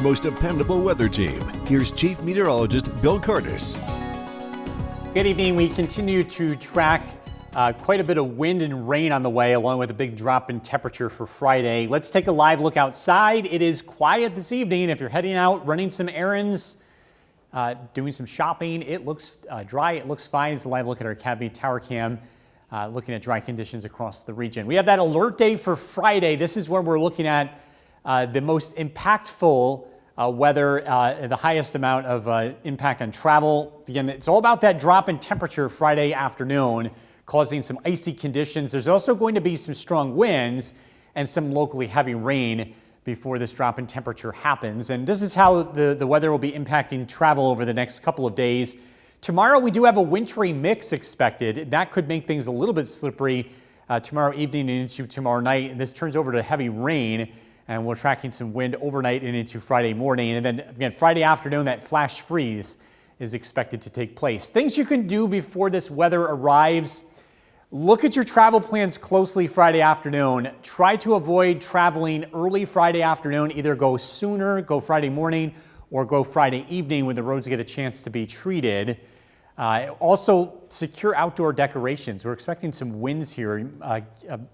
Most dependable weather team. Here's Chief Meteorologist Bill Curtis. Good evening. We continue to track quite a bit of wind and rain on the way, along with a big drop in temperature for Friday. Let's take a live look outside. It is quiet this evening. If you're heading out, running some errands, doing some shopping, it looks dry. It looks fine. It's a live look at our Cavity Tower Cam, looking at dry conditions across the region. We have that alert day for Friday. This is where we're looking at the most impactful weather, the highest amount of impact on travel. Again, it's all about that drop in temperature Friday afternoon, causing some icy conditions. There's also going to be some strong winds and some locally heavy rain before this drop in temperature happens. And this is how the weather will be impacting travel over the next couple of days. Tomorrow, we do have a wintry mix expected. That could make things a little bit slippery tomorrow evening and into tomorrow night. And this turns over to heavy rain. And we're tracking some wind overnight and into Friday morning. And then again, Friday afternoon, that flash freeze is expected to take place. Things you can do before this weather arrives. Look at your travel plans closely Friday afternoon. Try to avoid traveling early Friday afternoon. Either go sooner, go Friday morning, or go Friday evening when the roads get a chance to be treated. Also, secure outdoor decorations. We're expecting some winds here.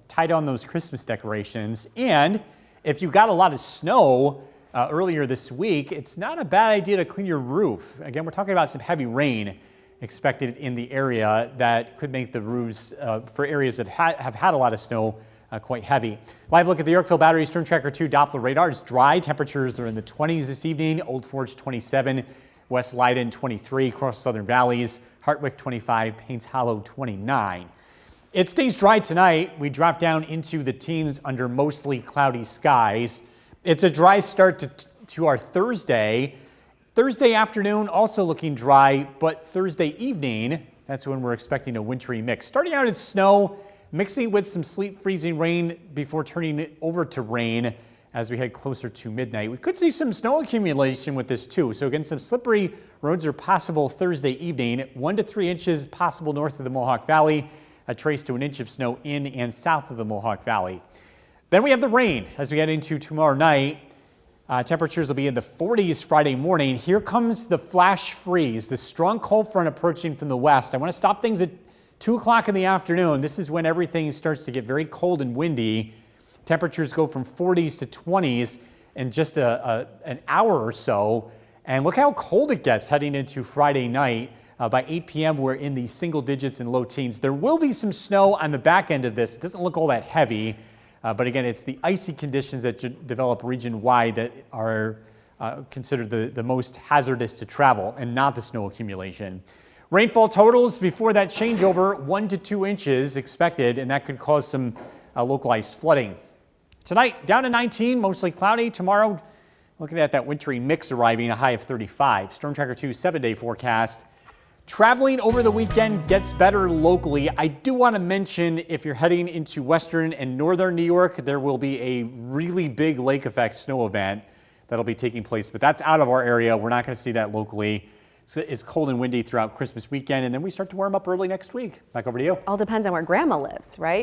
Tie down those Christmas decorations. And if you got a lot of snow earlier this week, it's not a bad idea to clean your roof. Again, we're talking about some heavy rain expected in the area that could make the roofs for areas that have had a lot of snow quite heavy. Live look at the Yorkville Battery Storm Tracker 2 Doppler radar. It's dry. Temperatures are in the 20s this evening. Old Forge 27, West Leiden 23, across Southern Valleys, Hartwick 25, Paynes Hollow 29. It stays dry tonight. We drop down into the teens under mostly cloudy skies. It's a dry start to our Thursday. Thursday afternoon also looking dry, but Thursday evening, that's when we're expecting a wintry mix. Starting out as snow, mixing with some sleet freezing rain before turning it over to rain as we head closer to midnight. We could see some snow accumulation with this too. So again, some slippery roads are possible Thursday evening. 1 to 3 inches possible north of the Mohawk Valley. A trace to an inch of snow in and south of the Mohawk Valley. Then we have the rain as we get into tomorrow night. Temperatures will be in the 40s Friday morning. Here comes the flash freeze, the strong cold front approaching from the west. I want to stop things at 2 o'clock in the afternoon. This is when everything starts to get very cold and windy. Temperatures go from 40s to 20s in just an hour or so. And look how cold it gets heading into Friday night. By 8 p.m., we're in the single digits and low teens. There will be some snow on the back end of this. It doesn't look all that heavy, but again, it's the icy conditions that develop region-wide that are considered the most hazardous to travel and not the snow accumulation. Rainfall totals before that changeover, 1 to 2 inches expected, and that could cause some localized flooding. Tonight, down to 19, mostly cloudy. Tomorrow, looking at that wintry mix arriving, a high of 35. Storm Tracker 2 7-day forecast. Traveling over the weekend gets better locally. I do want to mention if you're heading into western and northern New York, there will be a really big lake effect snow event that'll be taking place, but that's out of our area. We're not going to see that locally. It's cold and windy throughout Christmas weekend, and then we start to warm up early next week. Back over to you. All depends on where Grandma lives, right?